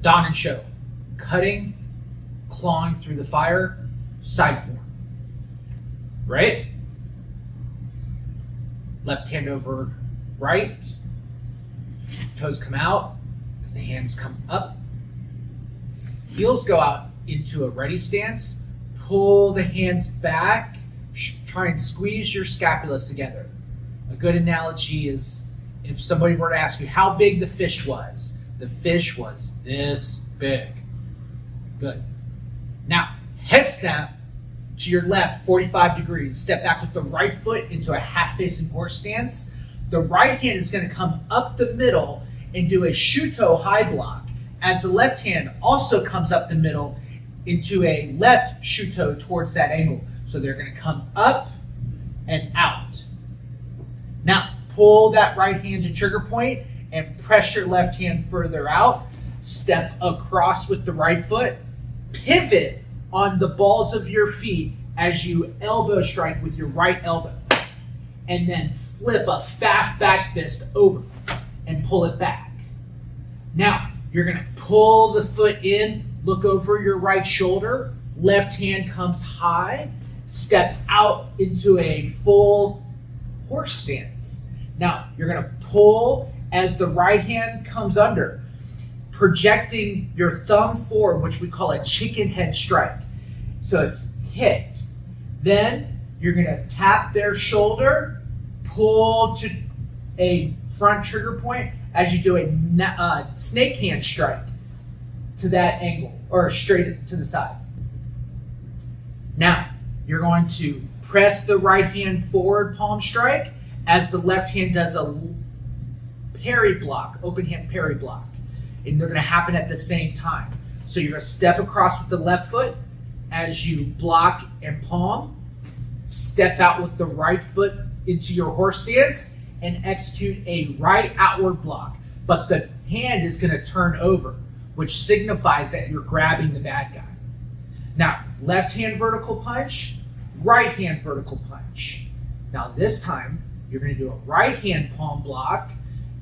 Dan Enn Sho, cutting, clawing through the fire, side form. Right? Left hand over right. Toes come out as the hands come up. Heels go out into a ready stance. Pull the hands back. Try and squeeze your scapulas together. A good analogy is if somebody were to ask you how big the fish was. The fish was this big. Good. Now, head snap to your left, 45 degrees. Step back with the right foot into a half-facing horse stance. The right hand is going to come up the middle and do a shuto high block, as the left hand also comes up the middle into a left shuto towards that angle. So they're going to come up and out. Now, pull that right hand to trigger point and press your left hand further out. Step across with the right foot. Pivot on the balls of your feet as you elbow strike with your right elbow. And then flip a fast back fist over and pull it back. Now, you're going to pull the foot in, look over your right shoulder, left hand comes high, step out into a full horse stance. Now, you're going to pull as the right hand comes under, projecting your thumb forward, which we call a chicken head strike. So it's hit. Then you're going to tap their shoulder, pull to a front trigger point as you do a snake hand strike to that angle, or straight to the side. Now, you're going to press the right hand forward palm strike as the left hand does a parry block, open hand parry block. And they're going to happen at the same time. So you're going to step across with the left foot as you block and palm, step out with the right foot into your horse stance, and execute a right outward block. But the hand is going to turn over, which signifies that you're grabbing the bad guy. Now, left hand vertical punch, right hand vertical punch. Now this time, you're going to do a right hand palm block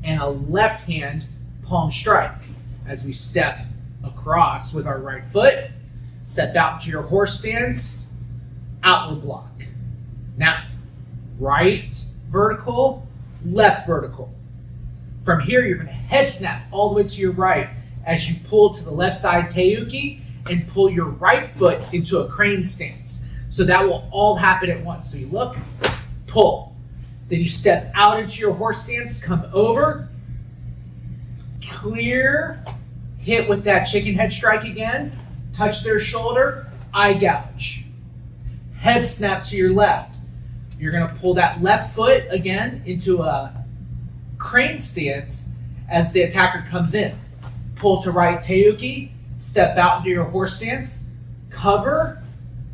and a left hand palm strike as we step across with our right foot, step out to your horse stance, outward block. Now, right vertical, left vertical. From here, you're going to head snap all the way to your right as you pull to the left side teuki and pull your right foot into a crane stance. So that will all happen at once. So you look, pull. Then you step out into your horse stance, come over, clear, hit with that chicken head strike again, touch their shoulder, eye gouge. Head snap to your left. You're going to pull that left foot again into a crane stance as the attacker comes in. Pull to right teuki, step out into your horse stance, cover,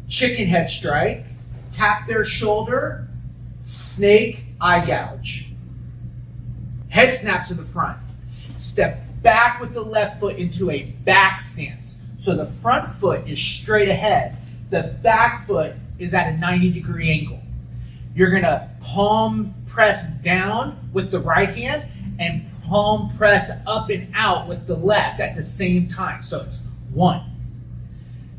chicken head strike, tap their shoulder, snake, eye gouge. Head snap to the front. Step back with the left foot into a back stance. So the front foot is straight ahead. The back foot is at a 90-degree angle. You're going to palm press down with the right hand and palm press up and out with the left at the same time. So it's 1.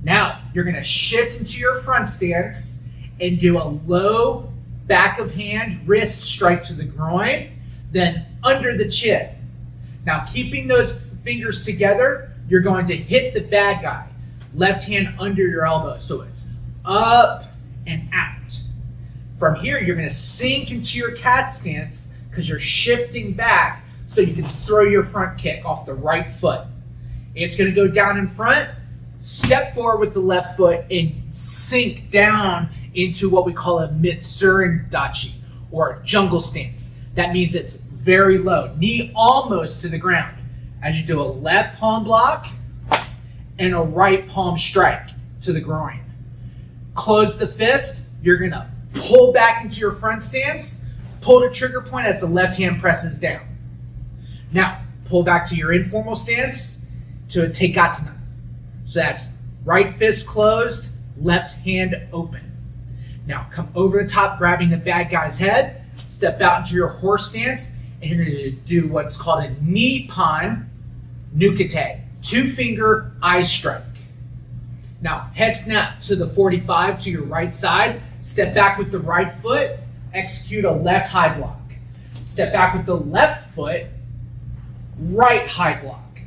Now, you're going to shift into your front stance and do a low back of hand wrist strike to the groin, then under the chin. Now, keeping those fingers together, you're going to hit the bad guy. Left hand under your elbow. So it's up and out. From here, you're going to sink into your cat stance because you're shifting back so you can throw your front kick off the right foot. It's going to go down in front, step forward with the left foot, and sink down into what we call a Mitsurin Dachi, or jungle stance. That means it's very low, knee almost to the ground, as you do a left palm block and a right palm strike to the groin. Close the fist. You're going to pull back into your front stance, pull to trigger point as the left hand presses down. Now, pull back to your informal stance to a Teikatana. So that's right fist closed, left hand open. Now, come over the top, grabbing the bad guy's head, step out into your horse stance, and you're going to do what's called a Nippon Nukete, 2-finger eye strike. Now, head snap to the 45 to your right side. Step back with the right foot. Execute a left high block. Step back with the left foot. Right high block.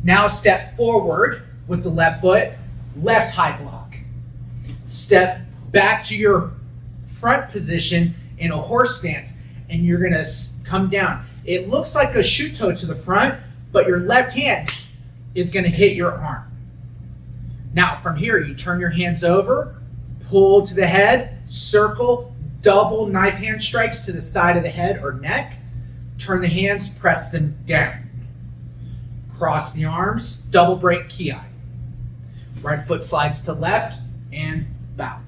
Now step forward with the left foot. Left high block. Step back to your front position in a horse stance, and you're going to come down. It looks like a shuto to the front, but your left hand is going to hit your arm. Now from here, you turn your hands over, pull to the head, circle, double knife hand strikes to the side of the head or neck. Turn the hands, press them down. Cross the arms, double break ki. Right foot slides to left and bow.